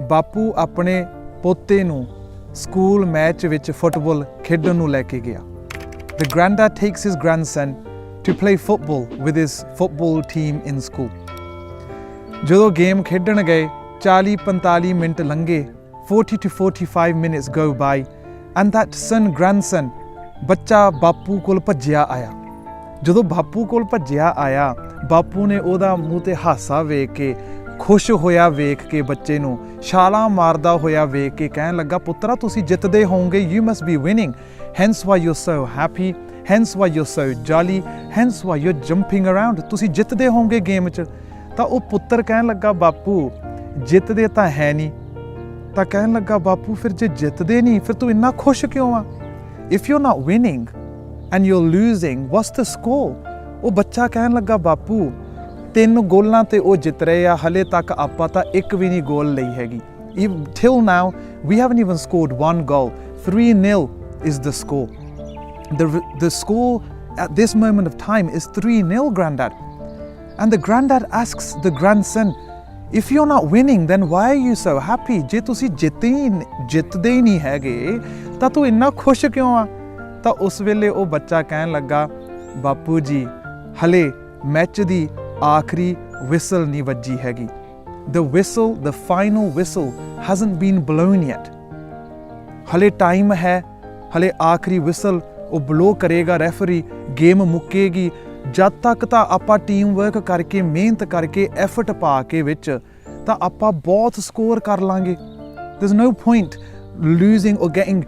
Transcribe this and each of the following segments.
ਬਾਪੂ ਆਪਣੇ ਪੋਤੇ ਨੂੰ ਸਕੂਲ ਮੈਚ ਵਿੱਚ ਫੁੱਟਬਾਲ ਖੇਡਣ ਨੂੰ ਲੈ ਕੇ ਗਿਆ। The granddad takes his grandson to play football with his football team in school. ਜਦੋਂ ਗੇਮ ਖੇਡਣ ਗਏ 40-45 ਮਿੰਟ ਲੰਘੇ, 40 to 45 minutes go by and that grandson ਬੱਚਾ ਬਾਪੂ ਕੋਲ ਭੱਜਿਆ ਆਇਆ। ਜਦੋਂ ਬਾਪੂ ਕੋਲ ਭੱਜਿਆ ਆਇਆ, ਬਾਪੂ ਨੇ ਉਹਦਾ ਮੂੰਹ ਤੇ ਹਾਸਾ ਵੇਖ ਕੇ, ਖੁਸ਼ ਹੋਇਆ ਵੇਖ ਕੇ, ਬੱਚੇ ਨੂੰ ਛਾਲਾਂ ਮਾਰਦਾ ਹੋਇਆ ਵੇਖ ਕੇ ਕਹਿਣ ਲੱਗਾ, ਪੁੱਤਰਾ ਤੁਸੀਂ ਜਿੱਤਦੇ ਹੋਵੋਗੇ, you must be winning, hence why you so happy, hence why you so jolly, hence why you jumping around, ਤੁਸੀਂ ਜਿੱਤਦੇ ਹੋਵੋਗੇ ਗੇਮ 'ਚ। ਤਾਂ ਉਹ ਪੁੱਤਰ ਕਹਿਣ ਲੱਗਾ, ਬਾਪੂ ਜਿੱਤਦੇ ਤਾਂ ਹੈ ਨਹੀਂ। ਤਾਂ ਕਹਿਣ ਲੱਗਾ, ਬਾਪੂ ਫਿਰ ਜੇ ਜਿੱਤਦੇ ਨਹੀਂ ਫਿਰ ਤੂੰ ਇੰਨਾ ਖੁਸ਼ ਕਿਉਂ ਆ? If you not winning and you losing what's the score? ਉਹ ਬੱਚਾ ਕਹਿਣ ਲੱਗਾ, ਬਾਪੂ 3 ਗੋਲਾਂ ਤੇ ਉਹ ਜਿੱਤ ਰਹੇ ਆ, ਹਲੇ ਤੱਕ ਆਪਾਂ ਤਾਂ ਇੱਕ ਵੀ ਨਹੀਂ ਗੋਲ ਲਈ ਹੈਗੀ। Till now we haven't even scored 1 goal. 3-0 is the score. The score at this moment of time is 3-0, granddad. And the granddad asks the grandson, if you're not winning then why are you so happy? ਜੇ ਤੁਸੀਂ ਜਿੱਤਦੇ ਹੀ ਨਹੀਂ ਹੈਗੇ ਤਾਂ ਤੂੰ ਇੰਨਾ ਖੁਸ਼ ਕਿਉਂ ਆ? ਤਾਂ ਉਸ ਵੇਲੇ ਉਹ ਬੱਚਾ ਕਹਿਣ ਲੱਗਾ, ਬਾਪੂ ਜੀ ਹਲੇ ਮੈਚ ਦੀ ਆਖਰੀ ਵਿਸਲ ਨਹੀਂ ਵੱਜੀ ਹੈਗੀ। The final whistle hasn't been blown yet. ਹਲੇ ਟਾਈਮ ਹੈ, ਹਲੇ ਆਖਰੀ ਵਿਸਲ ਉਹ ਬਲੋ ਕਰੇਗਾ ਰੈਫਰੀ, ਗੇਮ ਮੁੱਕੇਗੀ। ਜਦ ਤੱਕ ਤਾਂ ਆਪਾਂ ਟੀਮ ਵਰਕ ਕਰਕੇ, ਮਿਹਨਤ ਕਰਕੇ, ਐਫਰਟ ਪਾ ਕੇ ਵਿੱਚ ਤਾਂ ਆਪਾਂ ਬਹੁਤ ਸਕੋਰ ਕਰ ਲਾਂਗੇ। There's no point losing or getting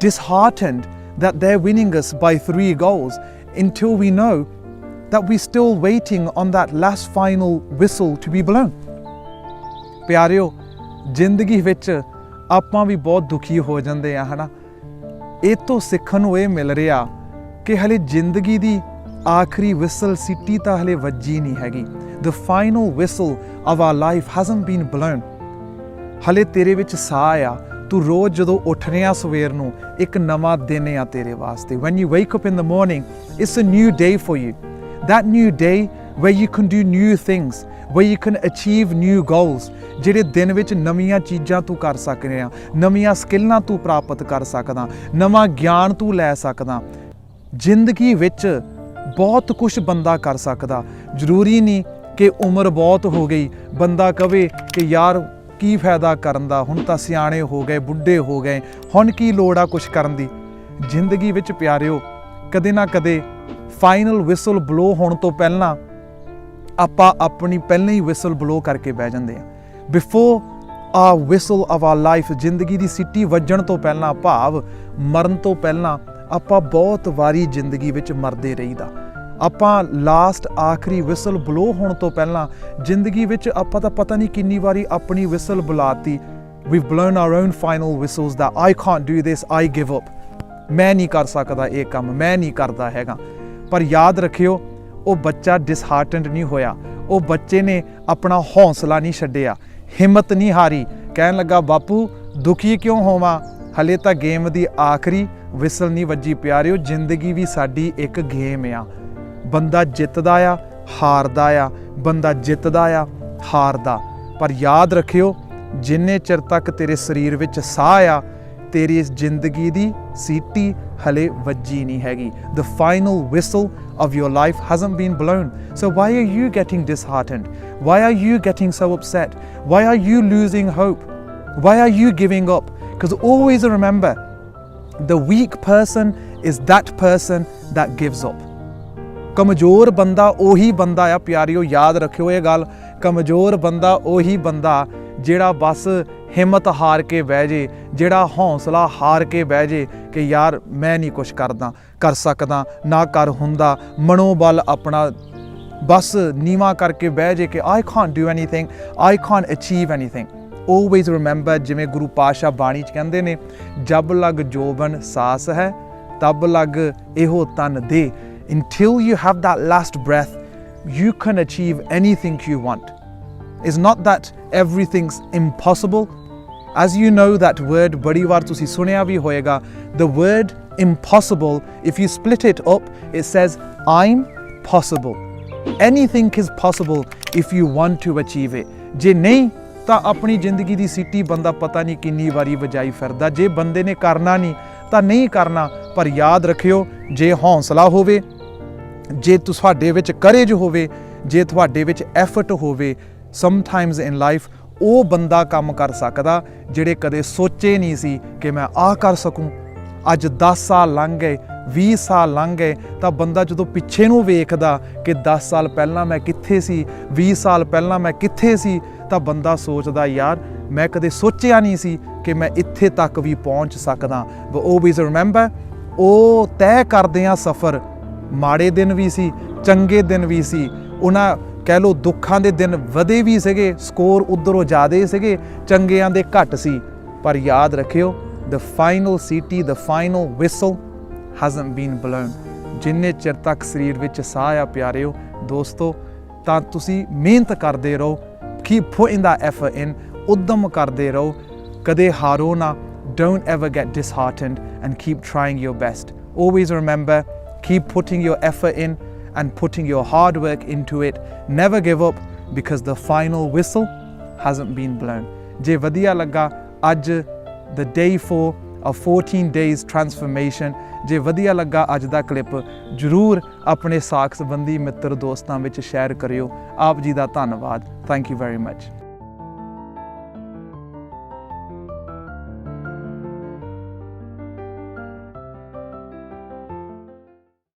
disheartened that they're winning us by 3 goals until we know that we're still waiting on that last final whistle to be blown. ਪਿਆਰਿਓ, ਜ਼ਿੰਦਗੀ ਵਿੱਚ ਆਪਾਂ ਵੀ ਬਹੁਤ ਦੁਖੀ ਹੋ ਜਾਂਦੇ ਆ, ਹਨਾ। ਇਹ ਤੋਂ ਸਿੱਖਣ ਨੂੰ ਇਹ ਮਿਲ ਰਿਹਾ ਕਿ ਹਲੇ ਜ਼ਿੰਦਗੀ ਦੀ ਆਖਰੀ ਵਿਸਲ ਸੀਟੀ ਤਾਂ ਹਲੇ ਵੱਜੀ ਨਹੀਂ ਹੈਗੀ। The final whistle of our life hasn't been blown. ਹਲੇ ਤੇਰੇ ਵਿੱਚ ਸਾਹ ਆ। ਤੂੰ ਰੋਜ਼ ਜਦੋਂ ਉੱਠ ਰਿਹਾ ਸਵੇਰ ਨੂੰ, ਇੱਕ ਨਵਾਂ ਦਿਨ ਆ ਤੇਰੇ ਵਾਸਤੇ। When you wake up in the morning, it's a new day for you. That new day where you can do new things, where you can achieve new goals. ਜਿਹੜੇ ਦਿਨ ਵਿੱਚ ਨਵੀਆਂ ਚੀਜ਼ਾਂ ਤੂੰ ਕਰ ਸਕਦਾ, ਨਵੀਆਂ ਸਕਿੱਲਾਂ ਤੂੰ ਪ੍ਰਾਪਤ ਕਰ ਸਕਦਾ, ਨਵਾਂ ਗਿਆਨ ਤੂੰ ਲੈ ਸਕਦਾ। ਜ਼ਿੰਦਗੀ ਵਿੱਚ ਬਹੁਤ ਕੁਝ ਬੰਦਾ ਕਰ ਸਕਦਾ। ਜ਼ਰੂਰੀ ਨਹੀਂ ਕਿ ਉਮਰ ਬਹੁਤ ਹੋ ਗਈ ਬੰਦਾ ਕਵੇ ਕਿ ਯਾਰ ਕੀ ਫਾਇਦਾ ਕਰਨ ਦਾ, ਹੁਣ ਤਾਂ ਸਿਆਣੇ ਹੋ ਗਏ, ਬੁੱਢੇ ਹੋ ਗਏ, ਹੁਣ ਕੀ ਲੋੜ ਆ ਕੁਛ ਕਰਨ ਦੀ। ਜ਼ਿੰਦਗੀ ਵਿੱਚ ਪਿਆਰਿਓ ਕਦੇ ਨਾ ਕਦੇ ਫਾਈਨਲ ਵਿਸਲ ਬਲੋ ਹੋਣ ਤੋਂ ਪਹਿਲਾਂ ਆਪਾਂ ਆਪਣੀ ਪਹਿਲਾਂ ਹੀ ਵਿਸਲ ਬਲੋ ਕਰਕੇ ਬਹਿ ਜਾਂਦੇ ਆ। ਬਿਫੋਰ ਆ ਵਿਸਲ ਆਫ ਆਰ ਲਾਈਫ, ਜ਼ਿੰਦਗੀ ਦੀ ਸੀਟੀ ਵੱਜਣ ਤੋਂ ਪਹਿਲਾਂ, ਭਾਵ ਮਰਨ ਤੋਂ ਪਹਿਲਾਂ, ਆਪਾਂ ਬਹੁਤ ਵਾਰੀ ਜ਼ਿੰਦਗੀ ਵਿੱਚ ਮਰਦੇ ਰਹੀਦਾ। ਆਪਾਂ ਲਾਸਟ ਆਖਰੀ ਵਿਸਲ ਬਲੋ ਹੋਣ ਤੋਂ ਪਹਿਲਾਂ ਜ਼ਿੰਦਗੀ ਵਿੱਚ ਆਪਾਂ ਤਾਂ ਪਤਾ ਨਹੀਂ ਕਿੰਨੀ ਵਾਰੀ ਆਪਣੀ whistle ਬੁਲਾਤੀ। We've blown our own final whistles that I can't do this, I give up. ਮੈਂ ਨਹੀਂ ਕਰ ਸਕਦਾ ਇਹ ਕੰਮ, ਮੈਂ ਨਹੀਂ ਕਰਦਾ ਹੈਗਾ। ਪਰ ਯਾਦ ਰੱਖਿਓ, ਉਹ ਬੱਚਾ ਡਿਸਹਾਰਟਨਡ ਨਹੀਂ ਹੋਇਆ। ਉਹ ਬੱਚੇ ਨੇ ਆਪਣਾ ਹੌਸਲਾ ਨਹੀਂ ਛੱਡਿਆ, ਹਿੰਮਤ ਨਹੀਂ ਹਾਰੀ। ਕਹਿਣ ਲੱਗਾ, ਬਾਪੂ ਦੁਖੀ ਕਿਉਂ ਹੋਵਾਂ, ਹਲੇ ਤਾਂ ਗੇਮ ਦੀ ਆਖਰੀ ਵਿਸਲ ਨਹੀਂ ਵੱਜੀ। ਪਿਆਰਿਓ, ਜ਼ਿੰਦਗੀ ਵੀ ਸਾਡੀ ਇੱਕ ਗੇਮ ਆ। ਬੰਦਾ ਜਿੱਤਦਾ ਆ, ਹਾਰਦਾ ਆ, ਬੰਦਾ ਜਿੱਤਦਾ ਆ, ਹਾਰਦਾ। ਪਰ ਯਾਦ ਰੱਖਿਓ, ਜਿੰਨੇ ਚਿਰ ਤੱਕ ਤੇਰੇ ਸਰੀਰ ਵਿੱਚ ਸਾਹ ਆ, ਤੇਰੀ ਇਸ ਜ਼ਿੰਦਗੀ ਦੀ ਸੀਟੀ ਹਲੇ ਵੱਜੀ ਨਹੀਂ ਹੈਗੀ। The final whistle of your life hasn't been blown. So why are you getting disheartened? Why are you getting so upset? Why are you losing hope? Why are you giving up? Because always remember, the weak person is that person that gives up. ਕਮਜ਼ੋਰ ਬੰਦਾ ਉਹੀ ਬੰਦਾ ਆ ਪਿਆਰਿਓ, ਯਾਦ ਰੱਖਿਓ ਇਹ ਗੱਲ। ਕਮਜ਼ੋਰ ਬੰਦਾ ਉਹੀ ਬੰਦਾ ਜਿਹੜਾ ਬਸ ਹਿੰਮਤ ਹਾਰ ਕੇ ਬਹਿ ਜੇ, ਜਿਹੜਾ ਹੌਸਲਾ ਹਾਰ ਕੇ ਬਹਿ ਜੇ ਕਿ ਯਾਰ ਮੈਂ ਨਹੀਂ ਕੁਛ ਕਰ ਸਕਦਾ, ਨਾ ਕਰ ਹੁੰਦਾ। ਮਨੋਬਲ ਆਪਣਾ ਬਸ ਨੀਵਾਂ ਕਰਕੇ ਬਹਿ ਜੇ ਕਿ I can't do anything, I can't achieve anything. Always remember, ਜਿਵੇਂ ਗੁਰੂ ਪਾਤਸ਼ਾਹ ਬਾਣੀ 'ਚ ਕਹਿੰਦੇ ਨੇ, ਜਬ ਲਗ ਜੋਬਨ ਸਾਸ ਹੈ, ਤਬ ਲਗ ਇਹੋ ਤਨ ਦੇ। Until you have that last breath, you can achieve anything you want. It's not that everything's impossible. As you know that word, badi war tusi sunya bhi hoega, the word impossible, if you split it up, it says I'm possible. Anything is possible if you want to achieve it. Je nahi ਤਾਂ ਆਪਣੀ ਜ਼ਿੰਦਗੀ ਦੀ ਸੀਟੀ ਬੰਦਾ ਪਤਾ ਨਹੀਂ ਕਿੰਨੀ ਵਾਰੀ ਵਜਾਈ ਫਿਰਦਾ। ਜੇ ਬੰਦੇ ਨੇ ਕਰਨਾ ਨਹੀਂ ਤਾਂ ਨਹੀਂ ਕਰਨਾ, ਪਰ ਯਾਦ ਰੱਖਿਓ, ਜੇ ਹੌਸਲਾ ਹੋਵੇ, ਜੇ ਤੁਹਾਡੇ ਵਿੱਚ ਕਰੇਜ ਹੋਵੇ, ਜੇ ਤੁਹਾਡੇ ਵਿੱਚ ਐਫਰਟ ਹੋਵੇ, ਸਮਟਾਈਮਸ ਇਨ ਲਾਈਫ ਉਹ ਬੰਦਾ ਕੰਮ ਕਰ ਸਕਦਾ ਜਿਹੜੇ ਕਦੇ ਸੋਚੇ ਨਹੀਂ ਸੀ ਕਿ ਮੈਂ ਆਹ ਕਰ ਸਕੂੰ। ਅੱਜ 10 ਸਾਲ ਲੰਘ ਗਏ, 20 ਸਾਲ ਲੰਘ ਗਏ, ਤਾਂ ਬੰਦਾ ਜਦੋਂ ਪਿੱਛੇ ਨੂੰ ਵੇਖਦਾ ਕਿ 10 ਸਾਲ ਪਹਿਲਾਂ ਮੈਂ ਕਿੱਥੇ ਸੀ, 20 ਸਾਲ ਪਹਿਲਾਂ ਮੈਂ ਕਿੱਥੇ ਸੀ, ਤਾਂ ਬੰਦਾ ਸੋਚਦਾ ਯਾਰ ਮੈਂ ਕਦੇ ਸੋਚਿਆ ਨਹੀਂ ਸੀ ਕਿ ਮੈਂ ਇੱਥੇ ਤੱਕ ਵੀ ਪਹੁੰਚ ਸਕਦਾ। ਬਟ ਆਲਵੇਜ਼ ਰਿਮੈਂਬਰ, ਉਹ ਤੈਅ ਕਰਦੇ ਆ ਸਫ਼ਰ, ਮਾੜੇ ਦਿਨ ਵੀ ਸੀ, ਚੰਗੇ ਦਿਨ ਵੀ ਸੀ, ਉਹਨਾਂ ਕਹਿ ਲਓ ਦੁੱਖਾਂ ਦੇ ਦਿਨ ਵਧੇ ਵੀ ਸੀਗੇ, ਸਕੋਰ ਉੱਧਰੋਂ ਜ਼ਿਆਦੇ ਸੀਗੇ, ਚੰਗਿਆਂ ਦੇ ਘੱਟ ਸੀ, ਪਰ ਯਾਦ ਰੱਖਿਓ the final city, the final whistle hasn't been blown। ਜਿੰਨੇ ਚਿਰ ਤੱਕ ਸਰੀਰ ਵਿੱਚ ਸਾਹ ਆ ਪਿਆਰਿਓ ਦੋਸਤੋ, ਤਾਂ ਤੁਸੀਂ ਮਿਹਨਤ ਕਰਦੇ ਰਹੋ, keep putting that effort in, ਉਦਮ ਕਰਦੇ ਰਹੋ, ਕਦੇ ਹਾਰੋ ਨਾ, don't ever get disheartened and keep trying your best। Always remember, keep putting your effort in and putting your hard work into it, never give up because the final whistle hasn't been blown। ਜੇ ਵਧੀਆ ਲੱਗਾ ਅੱਜ the day 4 of 14 days transformation, ਜੇ ਵਧੀਆ ਲੱਗਾ ਅੱਜ ਦਾ clip, ਜ਼ਰੂਰ ਆਪਣੇ ਸਾਕ ਸੰਬੰਧੀ ਮਿੱਤਰ ਦੋਸਤਾਂ ਵਿੱਚ ਸ਼ੇਅਰ ਕਰਿਓ। ਆਪ ਜੀ ਦਾ ਧੰਨਵਾਦ। Thank you very much.